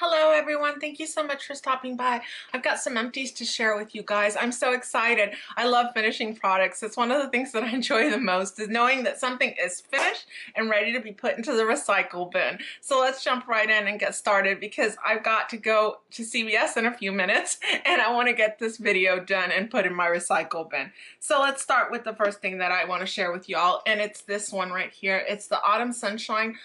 Hello everyone, thank you so much for stopping by. I've got some empties to share with you guys. I'm so excited. I love finishing products. It's one of the things that I enjoy the most is knowing that something is finished and ready to be put into the recycle bin. So let's jump right in and get started because I've got to go to CVS in a few minutes and I want to get this video done and put in my recycle bin. So let's start with the first thing that I want to share with y'all, and it's this one right here. It's the Autumn Sunshine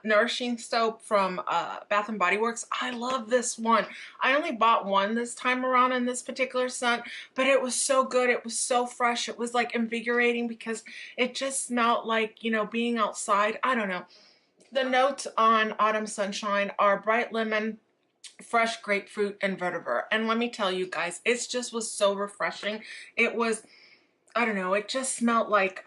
Nourishing soap from Bath and Body Works. I love this one. I only bought one this time around in this particular scent, but it was so good. It was so fresh. It was like invigorating because it just smelled like, you know, being outside. I don't know. The notes on Autumn Sunshine are bright lemon, fresh grapefruit, and vetiver. And let me tell you guys, it just was so refreshing. It was, I don't know, it just smelled like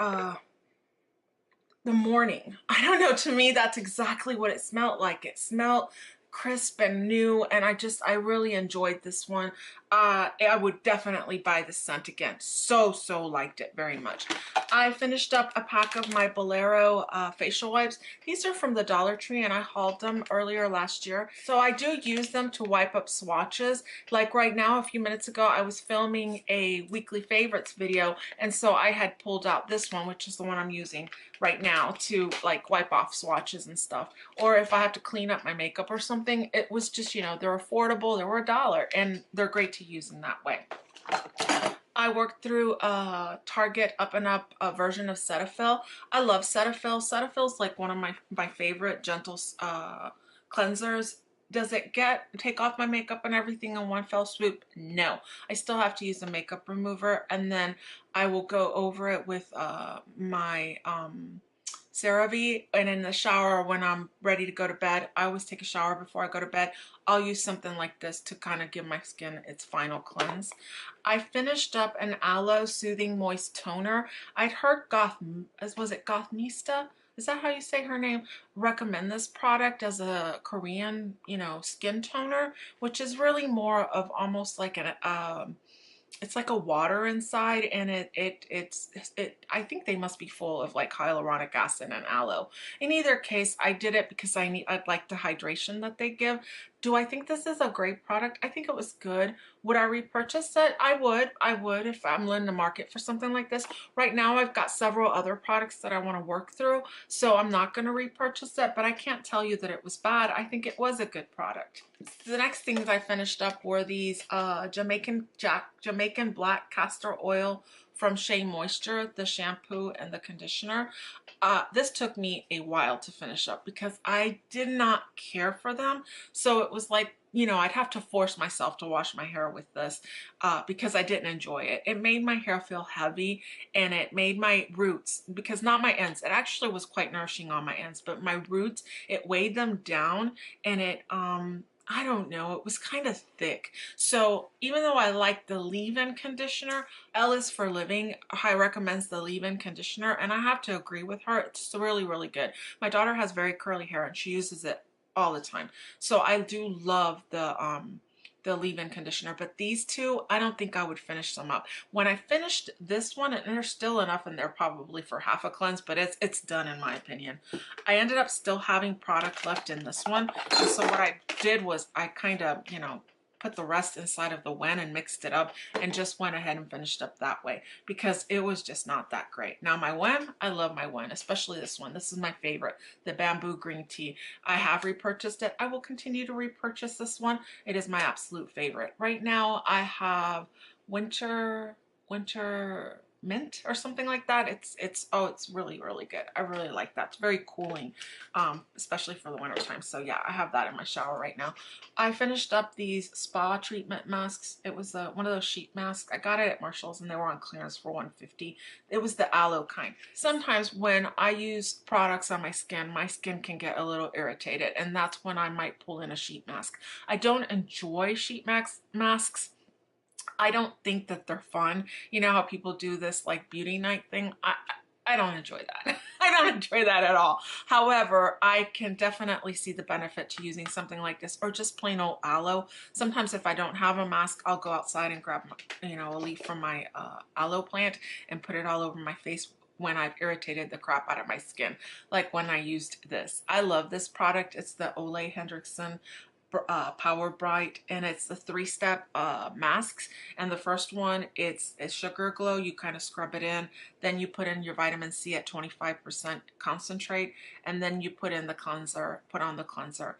the morning. I don't know, to me that's exactly what it smelled like. It smelled crisp and new, and I really enjoyed this one. I would definitely buy this scent again. So liked it very much. I finished up a pack of my Bolero facial wipes. These are from the Dollar Tree and I hauled them earlier last year. So I do use them to wipe up swatches. Like right now, a few minutes ago, I was filming a weekly favorites video, and so I had pulled out this one, which is the one I'm using right now to like wipe off swatches and stuff. Or if I have to clean up my makeup or something, it was just, you know, they're affordable, they were $1 and they're great to use in that way. I worked through a Target Up and Up version of Cetaphil. I love Cetaphil. Cetaphil's like one of my favorite gentle cleansers. Does it take off my makeup and everything in one fell swoop? No. I still have to use a makeup remover, and then I will go over it with my CeraVe, and in the shower when I'm ready to go to bed, I always take a shower before I go to bed. I'll use something like this to kind of give my skin its final cleanse. I finished up an Aloe Soothing Moist Toner. I'd heard was it Gothmista? Is that how you say her name? Recommend this product as a Korean, you know, skin toner, which is really more of almost like an it's like a water inside, and I think they must be full of like hyaluronic acid and aloe. In either case, I did it because I'd like the hydration that they give. Do I think this is a great product? I think it was good. Would I repurchase it? I would if I'm in the market for something like this. Right now I've got several other products that I want to work through, so I'm not going to repurchase it, but I can't tell you that it was bad. I think it was a good product. The next things I finished up were these Jamaican Black Castor Oil from Shea Moisture, the shampoo and the conditioner. This took me a while to finish up because I did not care for them. So it was like, you know, I'd have to force myself to wash my hair with this because I didn't enjoy it. It made my hair feel heavy, and it made my roots, because not my ends, it actually was quite nourishing on my ends, but my roots, it weighed them down, and it I don't know, it was kind of thick. So even though I like the leave-in conditioner, L is for Living high recommends the leave-in conditioner, and I have to agree with her. It's really good. My daughter has very curly hair and she uses it all the time. So I do love the leave-in conditioner, but these two, I don't think I would finish them up. When I finished this one, and there's still enough in there probably for half a cleanse, but it's done in my opinion. I ended up still having product left in this one, and so what I did was I kind of, you know, put the rest inside of the Wen and mixed it up and just went ahead and finished up that way because it was just not that great. Now my Wen, I love my Wen, especially this one. This is my favorite, the Bamboo Green Tea. I have repurchased it. I will continue to repurchase this one. It is my absolute favorite. Right now I have Winter Mint or something like that. It's really good. I really like that. It's very cooling, especially for the winter time. So yeah, I have that in my shower right now. I finished up these spa treatment masks. It was one of those sheet masks. I got it at Marshall's and they were on clearance for $150. It was the aloe kind. Sometimes when I use products on my skin can get a little irritated, and that's when I might pull in a sheet mask. I don't enjoy sheet masks. I don't think that they're fun. You know how people do this like beauty night thing? I don't enjoy that. I don't enjoy that at all. However, I can definitely see the benefit to using something like this, or just plain old aloe. Sometimes if I don't have a mask, I'll go outside and grab, you know, a leaf from my aloe plant and put it all over my face when I've irritated the crap out of my skin, like when I used this. I love this product. It's the OleHendriksen Power Bright, and it's the 3-step masks. And the first one, it's Sugar Glow. You kind of scrub it in, then you put in your vitamin C at 25% concentrate, and then you put in the cleanser, put on the cleanser.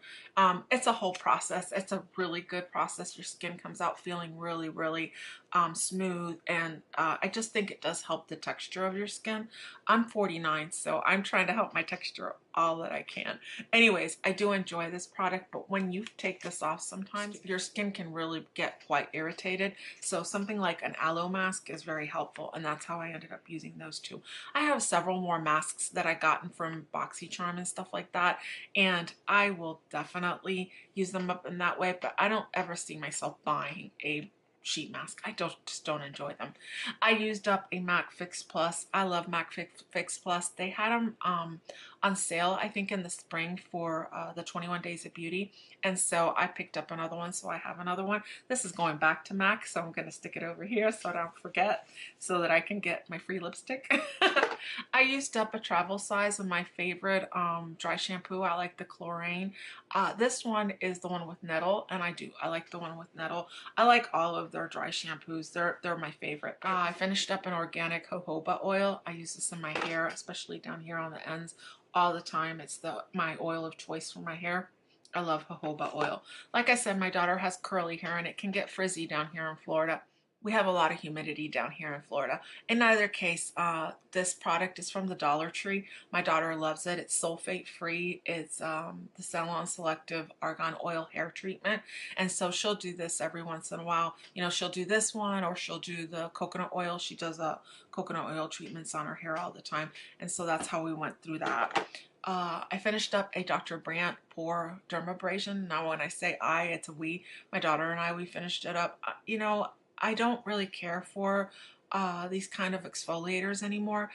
It's a whole process. It's a really good process. Your skin comes out feeling really, really smooth, and I just think it does help the texture of your skin. I'm 49, so I'm trying to help my texture all that I can. Anyways, I do enjoy this product, but when you take this off, sometimes your skin can really get quite irritated. So something like an aloe mask is very helpful, and that's how I ended up using those two. I have several more masks that I gotten from BoxyCharm and stuff like that, and I will definitely use them up in that way, but I don't ever see myself buying a sheet mask. I just don't enjoy them. I used up a MAC Fix Plus. I love MAC Fix Plus. They had them on sale, I think, in the spring for the 21 Days of Beauty, and so I picked up another one, so I have another one. This is going back to MAC, so I'm going to stick it over here so I don't forget, so that I can get my free lipstick. I used up a travel size of my favorite dry shampoo. I like the Kloran. This one is the one with Nettle, and I like the one with Nettle. I like all of their dry shampoos. They're my favorite. I finished up an organic jojoba oil. I use this in my hair, especially down here on the ends, all the time. It's my oil of choice for my hair. I love jojoba oil. Like I said, my daughter has curly hair, and it can get frizzy down here in Florida. We have a lot of humidity down here in Florida. In either case, this product is from the Dollar Tree. My daughter loves it. It's sulfate free. It's the Salon Selective Argan Oil Hair Treatment. And so she'll do this every once in a while. You know, she'll do this one, or she'll do the coconut oil. She does coconut oil treatments on her hair all the time. And so that's how we went through that. I finished up a Dr. Brandt PoreDermabrasion. Now when I say I, it's a we. My daughter and I, we finished it up. You know, I don't really care for these kind of exfoliators anymore,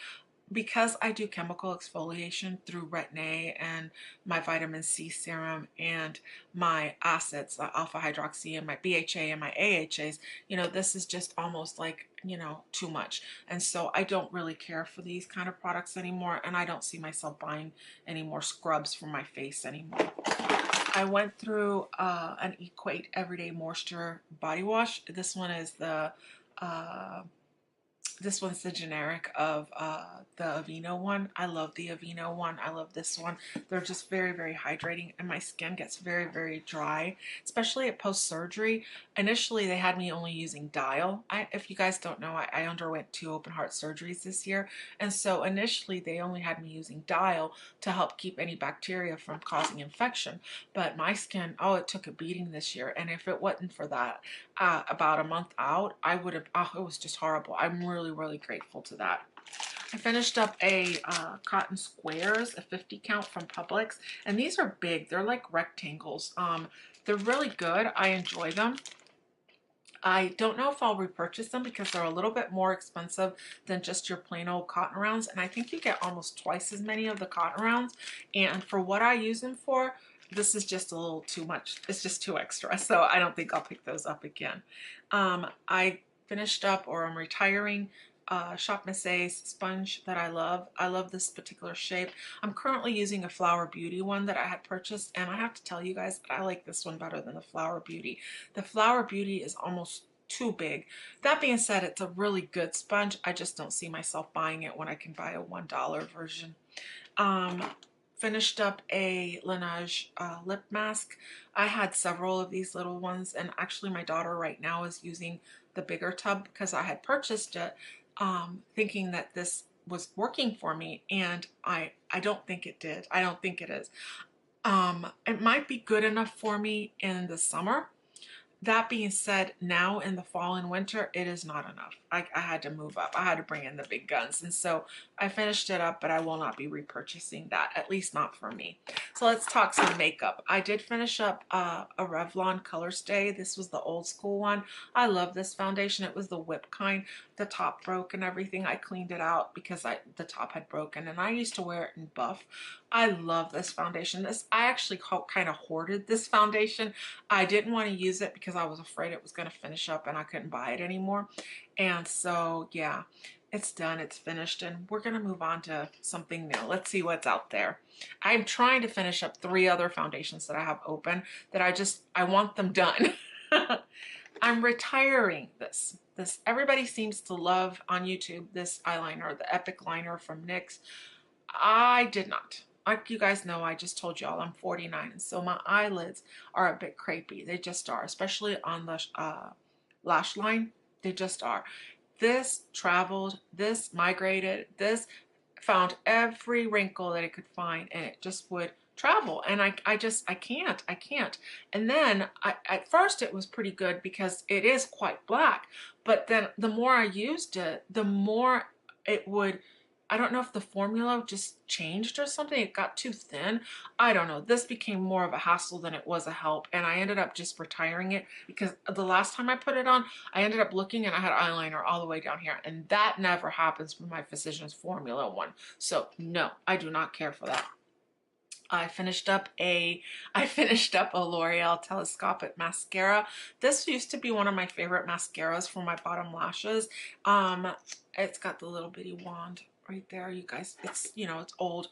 because I do chemical exfoliation through Retin-A and my vitamin C serum and my acids, alpha hydroxy and my BHA and my AHAs. You know, this is just almost like, you know, too much. And so I don't really care for these kind of products anymore, and I don't see myself buying any more scrubs for my face anymore. I went through an Equate Everyday Moisture body wash. This one is this one's the generic of the Aveeno one. I love the Aveeno one. I love this one. They're just very, very hydrating, and my skin gets very, very dry, especially at post-surgery. Initially, they had me only using Dial. If you guys don't know, I underwent 2 open heart surgeries this year, and so initially they only had me using Dial to help keep any bacteria from causing infection. But my skin, oh, it took a beating this year, and if it wasn't for that, about a month out, I would have, oh, it was just horrible. I'm really, really grateful to that. I finished up a cotton squares, a 50 count from Publix, and these are big. They're like rectangles. They're really good. I enjoy them. I don't know if I'll repurchase them because they're a little bit more expensive than just your plain old cotton rounds, and I think you get almost twice as many of the cotton rounds, and for what I use them for, this is just a little too much. It's just too extra, so I don't think I'll pick those up again. I finished up, or I'm retiring, Shop MissA's sponge that I love. I love this particular shape. I'm currently using a Flower Beauty one that I had purchased, and I have to tell you guys that I like this one better than the Flower Beauty. The Flower Beauty is almost too big. That being said, it's a really good sponge. I just don't see myself buying it when I can buy a $1 version. Finished up a Laniege lip mask. I had several of these little ones, and actually my daughter right now is using the bigger tub because I had purchased it thinking that this was working for me, and I don't think it did. I don't think it is. It might be good enough for me in the summer. That being said, now in the fall and winter, it is not enough. I had to move up. I had to bring in the big guns. And so I finished it up, but I will not be repurchasing that, at least not for me. So let's talk some makeup. I did finish up a Revlon Color Stay. This was the old school one. I love this foundation. It was the whip kind. The top broke and everything. I cleaned it out because the top had broken, and I used to wear it in buff. I love this foundation. I actually kind of hoarded this foundation. I didn't want to use it because I was afraid it was going to finish up and I couldn't buy it anymore. And so, yeah, it's done, it's finished, and we're gonna move on to something new. Let's see what's out there. I'm trying to finish up 3 other foundations that I have open that I want them done. I'm retiring this. Everybody seems to love on YouTube this eyeliner, the Epic Liner from NYX. I did not. Like you guys know, I just told y'all I'm 49, and so my eyelids are a bit crepey. They just are, especially on the lash line. They just are. This traveled, this migrated, this found every wrinkle that it could find, and it just would travel. And I can't. And then at first it was pretty good because it is quite black, but then the more I used it, the more it would, I don't know if the formula just changed or something. It got too thin. I don't know. This became more of a hassle than it was a help. And I ended up just retiring it because the last time I put it on, I ended up looking and I had eyeliner all the way down here. And that never happens with my Physicians Formula one. So no, I do not care for that. I finished up a L'Oreal Telescopic Mascara. This used to be one of my favorite mascaras for my bottom lashes. It's got the little bitty wand right there, you guys. It's, you know, it's old.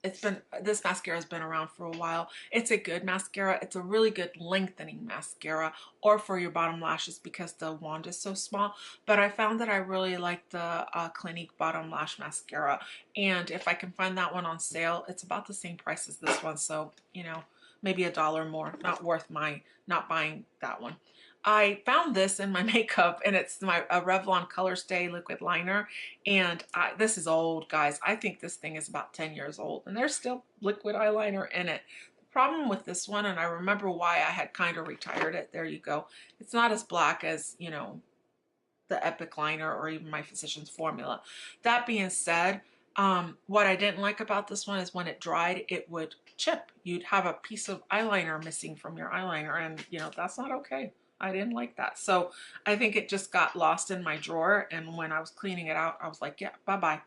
This mascara has been around for a while. It's a good mascara. It's a really good lengthening mascara, or for your bottom lashes because the wand is so small. But I found that I really like the Clinique Bottom Lash Mascara. And if I can find that one on sale, it's about the same price as this one. So, you know, maybe $1 more. Not worth my not buying that one. I found this in my makeup, and it's my Revlon Color Stay liquid liner, and this is old, guys. I think this thing is about 10 years old, and there's still liquid eyeliner in it. The problem with this one, and I remember why I had kind of retired it, there you go. It's not as black as, you know, the Epic Liner or even my Physicians Formula. That being said, what I didn't like about this one is when it dried, it would chip. You'd have a piece of eyeliner missing from your eyeliner, and, you know, that's not okay. I didn't like that. So I think it just got lost in my drawer. And when I was cleaning it out, I was like, yeah, bye-bye.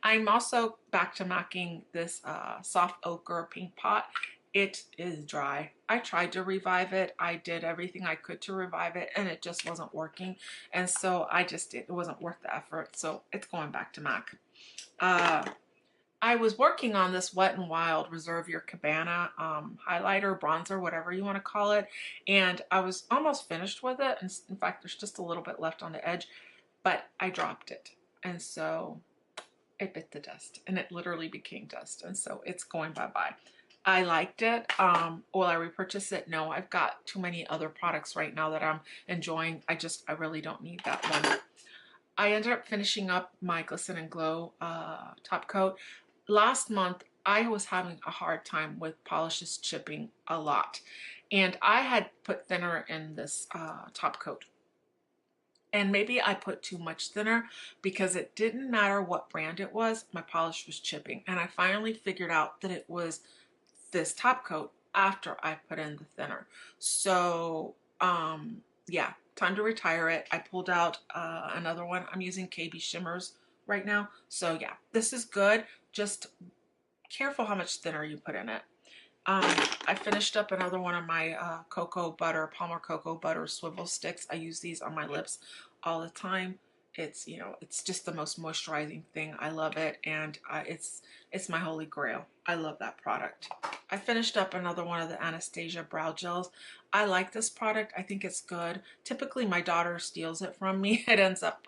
I'm also back to MACing this soft ochre pink pot. It is dry. I tried to revive it. I did everything I could to revive it, and it just wasn't working. And so it wasn't worth the effort. So it's going back to MAC. I was working on this Wet n Wild Reserve Your Cabana highlighter, bronzer, whatever you want to call it, and I was almost finished with it. And in fact, there's just a little bit left on the edge, but I dropped it, and so it bit the dust, and it literally became dust, and so it's going bye-bye. I liked it. Will I repurchase it? No, I've got too many other products right now that I'm enjoying. I really don't need that one. I ended up finishing up my Glisten and Glow top coat. Last month, I was having a hard time with polishes chipping a lot. And I had put thinner in this top coat. And maybe I put too much thinner because it didn't matter what brand it was, my polish was chipping. And I finally figured out that it was this top coat after I put in the thinner. So, yeah, time to retire it. I pulled out another one. I'm using KB Shimmers right now. So yeah, this is good. Just careful how much thinner you put in it. I finished up another one of my Palmer Cocoa Butter Swivel Sticks. I use these on my lips all the time. It's, you know, it's just the most moisturizing thing. I love it, and it's my holy grail. I love that product. I finished up another one of the Anastasia brow gels. I like this product. I think it's good. Typically, my daughter steals it from me. It ends up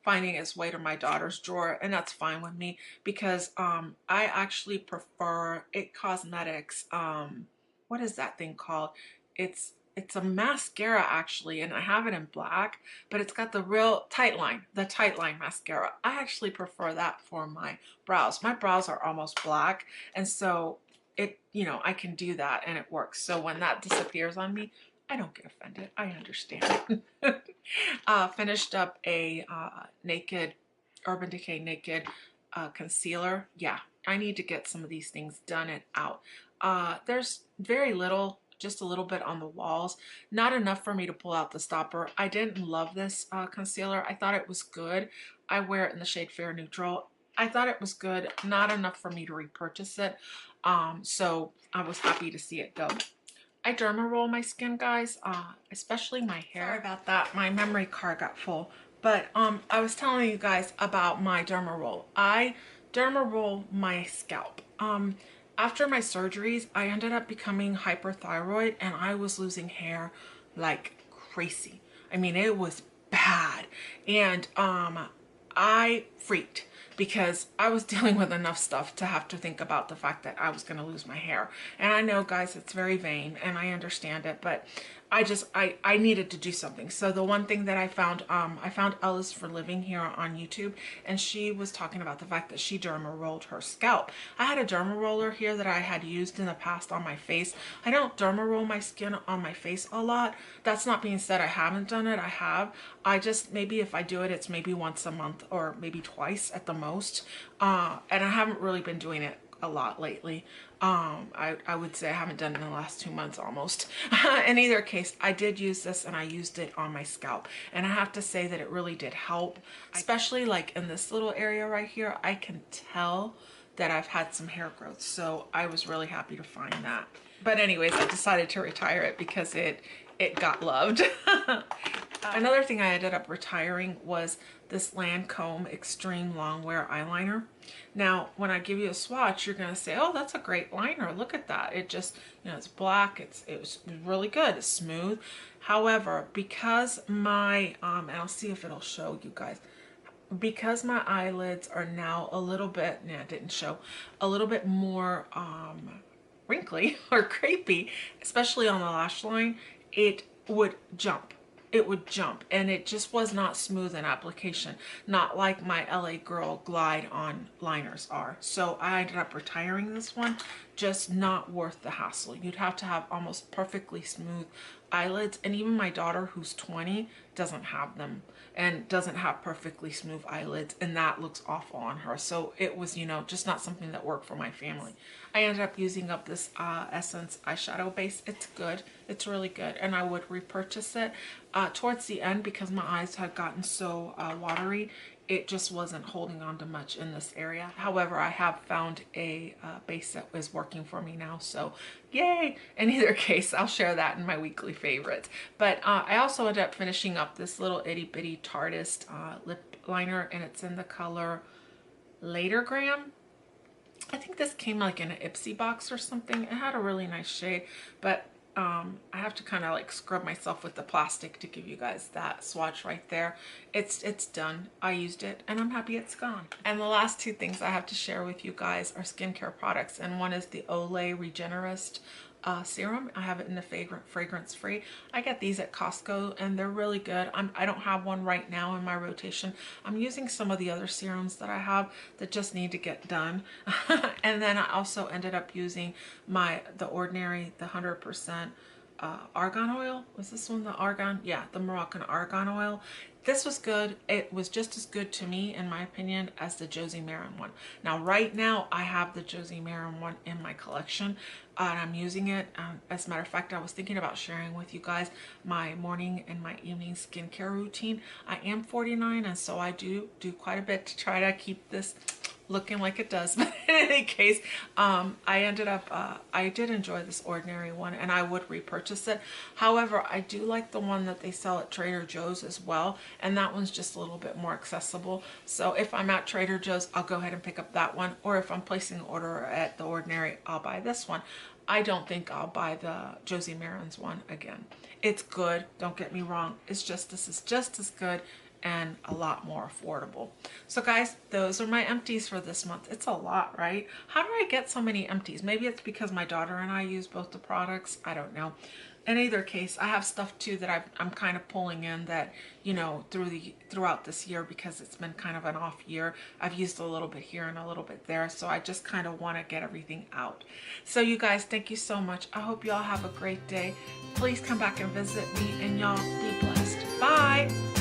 finding its way to my daughter's drawer, and that's fine with me because I actually prefer It Cosmetics. What is that thing called? It's a mascara actually, and I have it in black, but it's got the real tight line, mascara. I actually prefer that for my brows. My brows are almost black, and so it, you know, I can do that and it works. So when that disappears on me, I don't get offended. I understand. Finished up a Urban Decay Naked concealer. Yeah, I need to get some of these things done and out. There's very little, just a little bit on the walls. Not enough for me to pull out the stopper. I didn't love this concealer. I thought it was good. I wear it in the shade Fair Neutral. I thought it was good. Not enough for me to repurchase it. So I was happy to see it go. I derma roll my skin, guys, especially my hair. Sorry about that. My memory card got full. But I was telling you guys about my derma roll. I derma roll my scalp. After my surgeries, I ended up becoming hyperthyroid and I was losing hair like crazy. I mean, it was bad. And I freaked because I was dealing with enough stuff to have to think about the fact that I was going to lose my hair. And I know, guys, it's very vain and I understand it, but I needed to do something. So the one thing that I found Ella's for Living here on YouTube, and she was talking about the fact that she derma rolled her scalp. I had a derma roller here that I had used in the past on my face. I don't derma roll my skin on my face a lot. That's not being said I haven't done it. I have. I just, maybe if I do it, it's maybe once a month or maybe twice at the most. And I haven't really been doing it a lot lately. I would say I haven't done it in the last 2 months almost. In either case, I did use this and I used it on my scalp. And I have to say that it really did help, especially like in this little area right here. I can tell that I've had some hair growth. So I was really happy to find that. But anyways, I decided to retire it because it got loved. Another thing I ended up retiring was this Lancome Extreme Longwear eyeliner. Now, when I give you a swatch, you're going to say, oh, that's a great liner. Look at that. It just, you know, it's black. It was really good. It's smooth. However, because my, and I'll see if it'll show you guys, because my eyelids are now a little bit, yeah, it didn't show, a little bit more wrinkly or crepey, especially on the lash line, it would jump. It would jump and it just was not smooth in application, not like my LA Girl Glide On liners are. So I ended up retiring this one, just not worth the hassle. You'd have to have almost perfectly smooth eyelids, and even my daughter who's 20 doesn't have them and doesn't have perfectly smooth eyelids, and that looks awful on her. So it was, you know, just not something that worked for my family. I ended up using up this Essence eyeshadow base. It's good. It's really good, and I would repurchase it. Towards the end, because my eyes had gotten so watery, it just wasn't holding on to much in this area. However, I have found a base that is working for me now, so yay! In either case, I'll share that in my weekly favorites. But I also ended up finishing up this little itty bitty Tartist lip liner, and it's in the color Latergram. I think this came like in an Ipsy box or something. It had a really nice shade, but I have to kind of like scrub myself with the plastic to give you guys that swatch right there. It's done. I used it and I'm happy it's gone. And the last two things I have to share with you guys are skincare products, and one is the Olay Regenerist serum. I have it in the fragrance free. I get these at Costco and they're really good. I don't have one right now in my rotation. I'm using some of the other serums that I have that just need to get done. And then I also ended up using the Ordinary, the 100% argan oil. Was this one the argan? Yeah, the Moroccan argan oil. This was good. It was just as good to me, in my opinion, as the Josie Maran one. Now, right now, I have the Josie Maran one in my collection, and I'm using it. As a matter of fact, I was thinking about sharing with you guys my morning and my evening skincare routine. I am 49, and so I do quite a bit to try to keep this looking like it does. But in any case, I did enjoy this Ordinary one and I would repurchase it. However, I do like the one that they sell at Trader Joe's as well, and that one's just a little bit more accessible. So if I'm at Trader Joe's, I'll go ahead and pick up that one, or if I'm placing an order at the Ordinary, I'll buy this one. I don't think I'll buy the Josie Maran's one again. It's good, don't get me wrong. This is just as good and a lot more affordable. So guys, those are my empties for this month. It's a lot, right? How do I get so many empties? Maybe it's because my daughter and I use both the products. I don't know. In either case, I have stuff too that I'm kind of pulling in that, you know, throughout this year, because it's been kind of an off year. I've used a little bit here and a little bit there, so I just kind of want to get everything out. So you guys, thank you so much. I hope y'all have a great day. Please come back and visit me, and y'all be blessed. Bye.